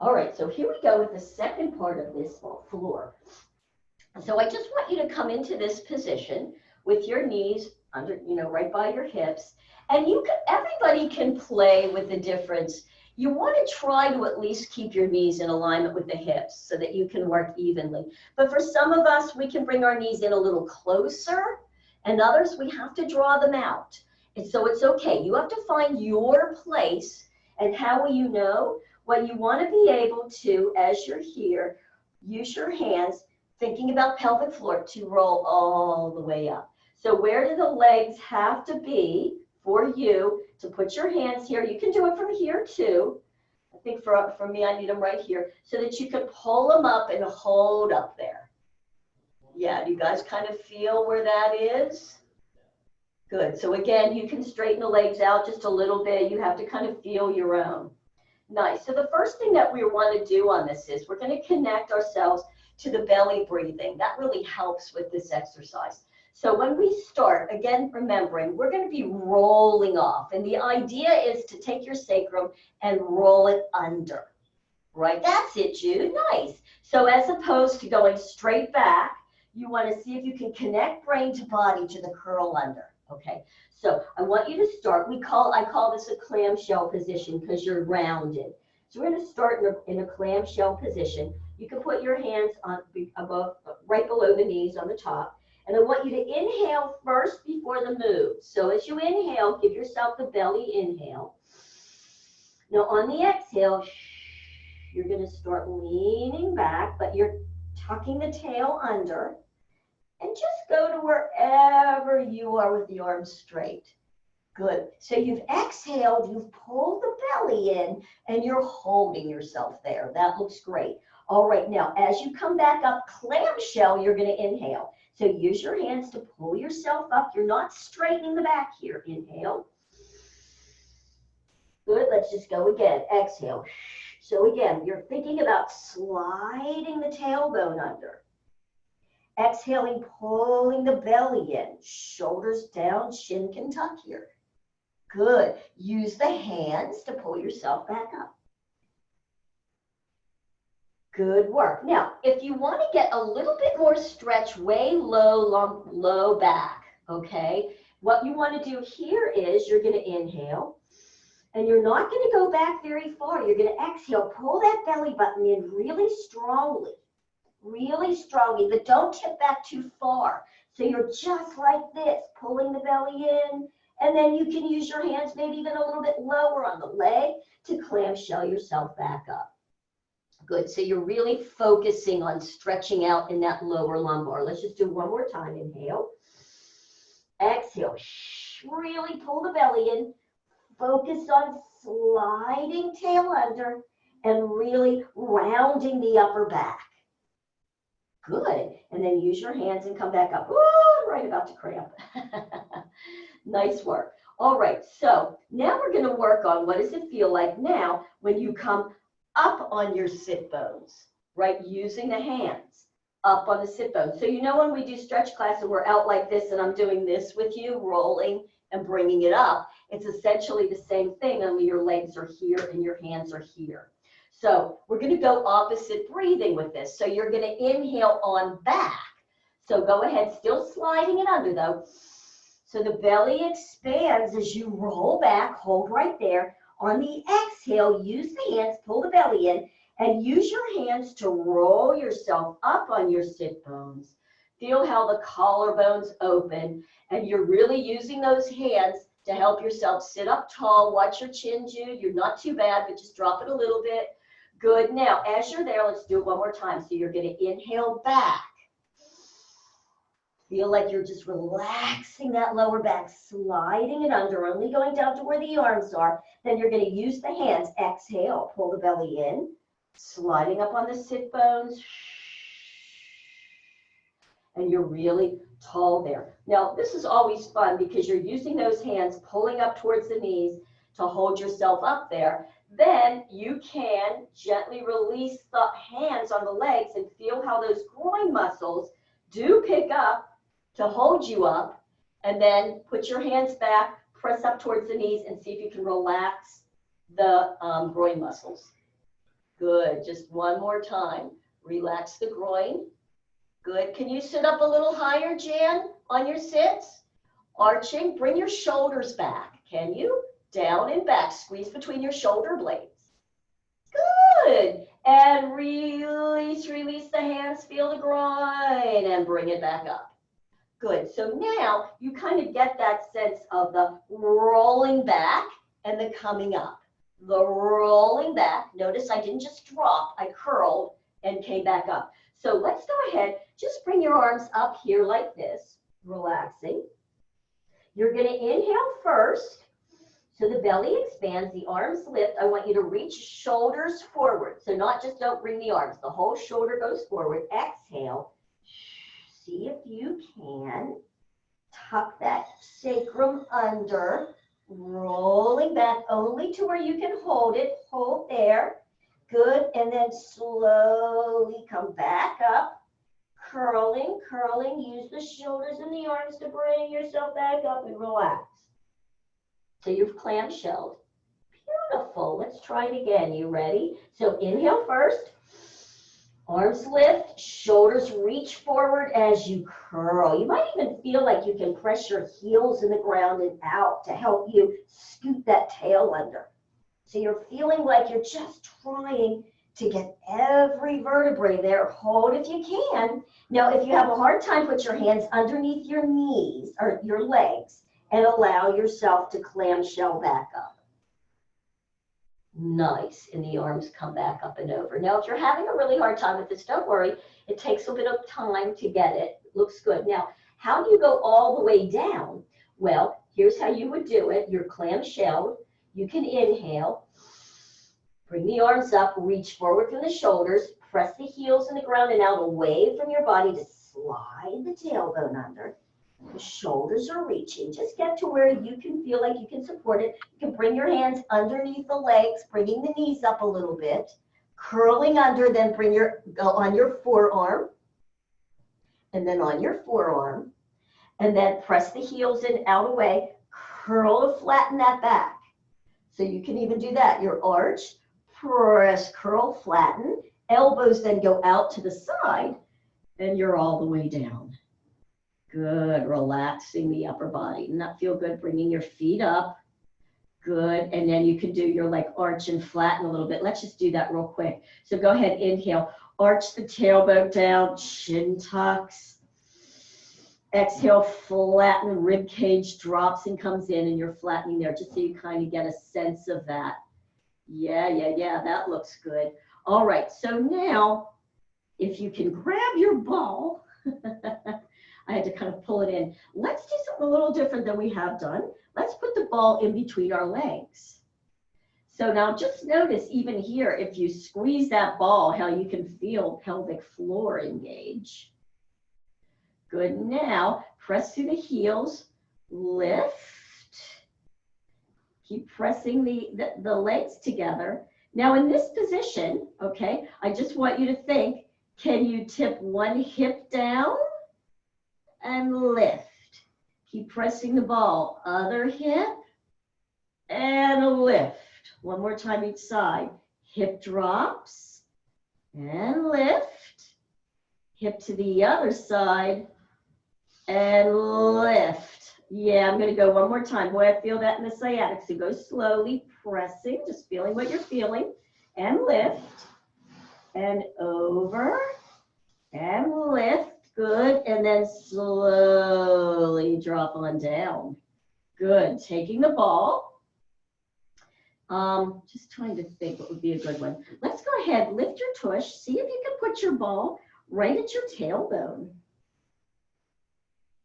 All right, so here we go with the second part of this floor. So I just want you to come into this position with your knees under, right by your hips. And everybody can play with the difference. You want to try to at least keep your knees in alignment with the hips so that you can work evenly. But for some of us, we can bring our knees in a little closer, and others, we have to draw them out. And so it's okay. You have to find your place. And how will you know? Well, you want to be able to, as you're here, use your hands, thinking about pelvic floor, to roll all the way up. So where do the legs have to be for you to put your hands here? You can do it from here too. I think for me, I need them right here so that you can pull them up and hold up there. Yeah, do you guys kind of feel where that is? Good. So again, you can straighten the legs out just a little bit. You have to kind of feel your own. Nice. So the first thing that we want to do on this is we're going to connect ourselves to the belly breathing. That really helps with this exercise. So when we start, again, remembering, we're going to be rolling off. And the idea is to take your sacrum and roll it under. Right? That's it, Jude. Nice. So as opposed to going straight back, you want to see if you can connect brain to body to the curl under. Okay. So I want you to start. I call this a clamshell position because you're rounded. So we're going to start in a clamshell position. You can put your hands on right below the knees on the top. And I want you to inhale first before the move. So as you inhale, give yourself the belly inhale. Now on the exhale, you're going to start leaning back, but you're tucking the tail under. And just go to wherever you are with the arms straight. Good. So you've exhaled, you've pulled the belly in, and you're holding yourself there. That looks great. All right, now as you come back up, clamshell, you're going to inhale. So use your hands to pull yourself up. You're not straightening the back here. Inhale. Good. Let's just go again. Exhale. So again, you're thinking about sliding the tailbone under. Exhaling, pulling the belly in. Shoulders down, chin can tuck here. Good. Use the hands to pull yourself back up. Good work. Now, if you want to get a little bit more stretch way low back, okay, what you want to do here is you're going to inhale, and you're not going to go back very far. You're going to exhale. Pull that belly button in really strongly, but don't tip back too far. So you're just like this, pulling the belly in, and then you can use your hands maybe even a little bit lower on the leg to clamshell yourself back up. Good. So you're really focusing on stretching out in that lower lumbar. Let's just do one more time. Inhale. Exhale. Really pull the belly in. Focus on sliding tail under and really rounding the upper back. Good. And then use your hands and come back up. Ooh, I'm right about to cramp. Nice work. All right. So now we're going to work on what does it feel like now when you come up on your sit bones, right? Using the hands up on the sit bones. So you know when we do stretch class and we're out like this and I'm doing this with you, rolling and bringing it up, it's essentially the same thing, only your legs are here and your hands are here. So we're going to go opposite breathing with this. So you're going to inhale on back. So go ahead, still sliding it under though. So the belly expands as you roll back, hold right there. On the exhale, use the hands, pull the belly in, and use your hands to roll yourself up on your sit bones. Feel how the collarbones open, and you're really using those hands to help yourself sit up tall. Watch your chin, Jude. You're not too bad, but just drop it a little bit. Good. Now, as you're there, let's do it one more time. So you're going to inhale back. Feel like you're just relaxing that lower back, sliding it under, only going down to where the arms are. Then you're going to use the hands. Exhale, pull the belly in, sliding up on the sit bones. And you're really tall there. Now, this is always fun because you're using those hands, pulling up towards the knees to hold yourself up there. Then you can gently release the hands on the legs and feel how those groin muscles do pick up to hold you up, and then put your hands back, press up towards the knees, and see if you can relax the groin muscles. Good. Just one more time. Relax the groin. Good. Can you sit up a little higher, Jan, on your sits? Arching. Bring your shoulders back. Can you? Down and back. Squeeze between your shoulder blades. Good. And release, release the hands. Feel the groin and bring it back up. Good. So now you kind of get that sense of the rolling back and the coming up. The rolling back. Notice I didn't just drop. I curled and came back up. So let's go ahead. Just bring your arms up here like this, relaxing. You're going to inhale first. So the belly expands, the arms lift. I want you to reach shoulders forward. So not just don't bring the arms. The whole shoulder goes forward. Exhale. See if you can tuck that sacrum under, rolling back only to where you can hold it. Hold there. Good. And then slowly come back up. Curling, curling. Use the shoulders and the arms to bring yourself back up and relax. So you've clamshelled. Beautiful. Let's try it again. You ready? So inhale first. Arms lift, shoulders reach forward as you curl. You might even feel like you can press your heels in the ground and out to help you scoot that tail under. So you're feeling like you're just trying to get every vertebrae there. Hold if you can. Now, if you have a hard time, put your hands underneath your knees or your legs and allow yourself to clamshell back up. Nice. And the arms come back up and over. Now, if you're having a really hard time with this, don't worry. It takes a bit of time to get it. Looks good. Now, how do you go all the way down? Well, here's how you would do it. You're clamshelled. You can inhale. Bring the arms up. Reach forward from the shoulders. Press the heels in the ground and out away from your body to slide the tailbone under. The shoulders are reaching. Just get to where you can feel like you can support it. You can bring your hands underneath the legs, bringing the knees up a little bit, curling under, then go on your forearm, and then on your forearm, and then press the heels in, out away, curl to flatten that back. So you can even do that. Your arch, press, curl, flatten, elbows then go out to the side, and you're all the way down. Good, relaxing the upper body. Doesn't that feel good? Bringing your feet up. Good, and then you can do your like arch and flatten a little bit. Let's just do that real quick. So go ahead, inhale. Arch the tailbone down, chin tucks. Exhale, flatten, rib cage drops and comes in, and you're flattening there just so you kind of get a sense of that. Yeah, that looks good. All right, so now if you can grab your ball, I had to kind of pull it in. Let's do something a little different than we have done. Let's put the ball in between our legs. So now just notice even here, if you squeeze that ball, how you can feel pelvic floor engage. Good. Now, press through the heels, lift. Keep pressing the legs together. Now in this position, okay, I just want you to think, can you tip one hip down? And lift. Keep pressing the ball. Other hip and lift. One more time each side. Hip drops and lift. Hip to the other side and lift. Yeah, I'm going to go one more time. Boy, I feel that in the sciatic. So go slowly, pressing, just feeling what you're feeling. And lift. And over. And lift. Good, and then slowly drop on down. Good, taking the ball. Just trying to think what would be a good one. Let's go ahead, lift your tush. See if you can put your ball right at your tailbone.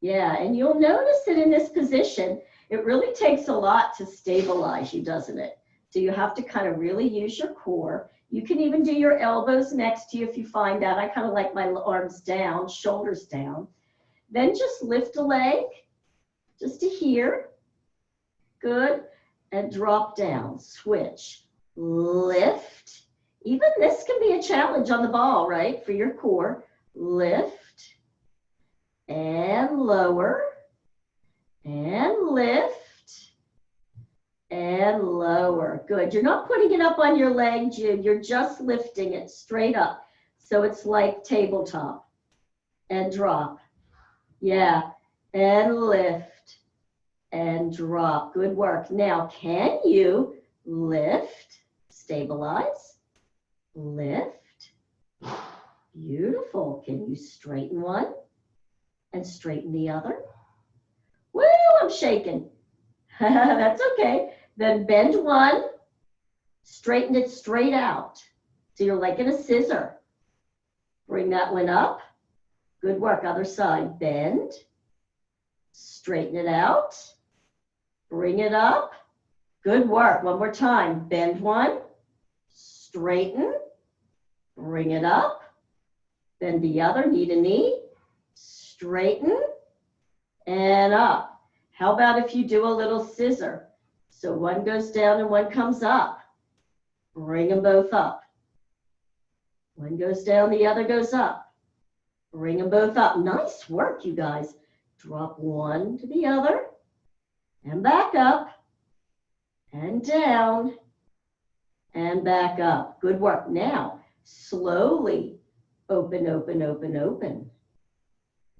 Yeah, and you'll notice that in this position, it really takes a lot to stabilize you, doesn't it? So you have to kind of really use your core. You can even do your elbows next to you if you find that. I kind of like my arms down, shoulders down. Then just lift a leg, just to here. Good. And drop down. Switch. Lift. Even this can be a challenge on the ball, right? For your core. Lift. And lower. And lift. and lower. Good. You're not putting it up on your leg, Jude. You're just lifting it straight up. So it's like tabletop. And drop. Yeah. And lift and drop. Good work. Now, can you lift, stabilize, lift? Beautiful. Can you straighten one and straighten the other? Woo, I'm shaking. That's okay. Then bend one, straighten it straight out. So you're like in a scissor. Bring that one up. Good work. Other side. Bend, straighten it out, bring it up. Good work. One more time. Bend one, straighten, bring it up. Bend the other, knee to knee, straighten, and up. How about if you do a little scissor? So one goes down and one comes up. Bring them both up. One goes down, the other goes up. Bring them both up. Nice work, you guys. Drop one to the other and back up and down and back up. Good work. Now, slowly open, open, open, open.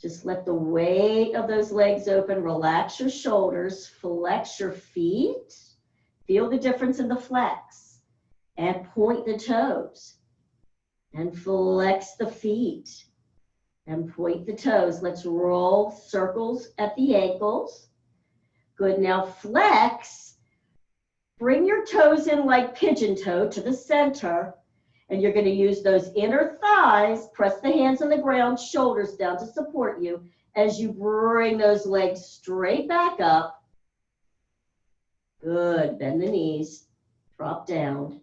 Just let the weight of those legs open. Relax your shoulders. Flex your feet. Feel the difference in the flex. And point the toes. And flex the feet. And point the toes. Let's roll circles at the ankles. Good. Now flex. Bring your toes in like pigeon toe to the center. And you're going to use those inner thighs, press the hands on the ground, shoulders down to support you as you bring those legs straight back up. Good. Bend the knees, drop down.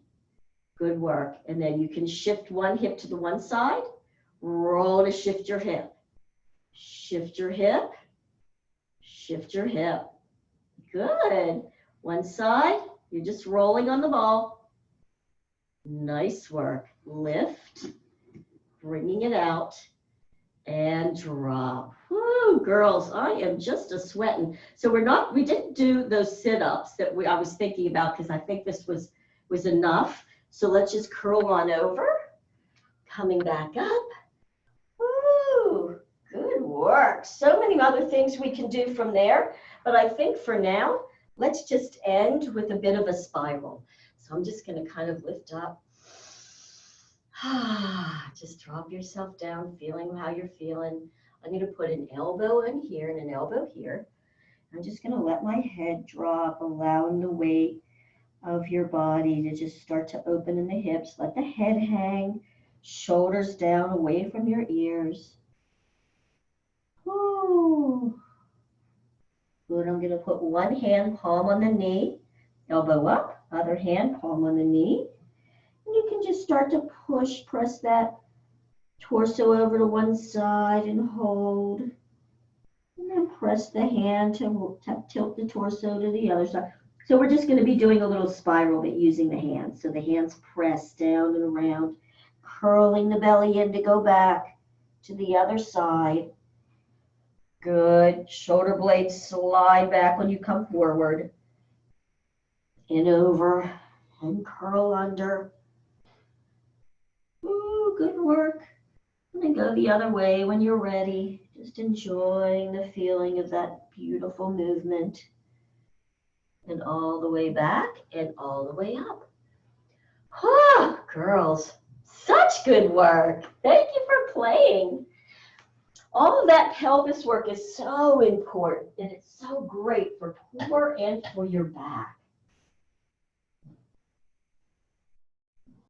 Good work. And then you can shift one hip to the one side, roll to shift your hip. Shift your hip, shift your hip. Good. One side, you're just rolling on the ball. Nice work. Lift, bringing it out, and drop. Woo, girls, I am just a sweating. So we didn't do those sit-ups that I was thinking about because I think this was enough. So let's just curl on over, coming back up. Woo, good work. So many other things we can do from there, but I think for now, let's just end with a bit of a spiral. So I'm just going to kind of lift up. Just drop yourself down, feeling how you're feeling. I'm going to put an elbow in here and an elbow here. I'm just going to let my head drop, allowing the weight of your body to just start to open in the hips. Let the head hang, shoulders down away from your ears. Ooh. Good. I'm going to put one hand, palm on the knee, elbow up, other hand, palm on the knee. And you can just start to push, press that torso over to one side and hold. And then press the hand to tilt the torso to the other side. So we're just going to be doing a little spiral, but using the hands. So the hands press down and around, curling the belly in to go back to the other side. Good. Shoulder blades slide back when you come forward. And over and curl under. Ooh, good work. And then go the other way when you're ready. Just enjoying the feeling of that beautiful movement. And all the way back and all the way up. Oh, girls, such good work. Thank you for playing. All of that pelvis work is so important, and it's so great for core and for your back.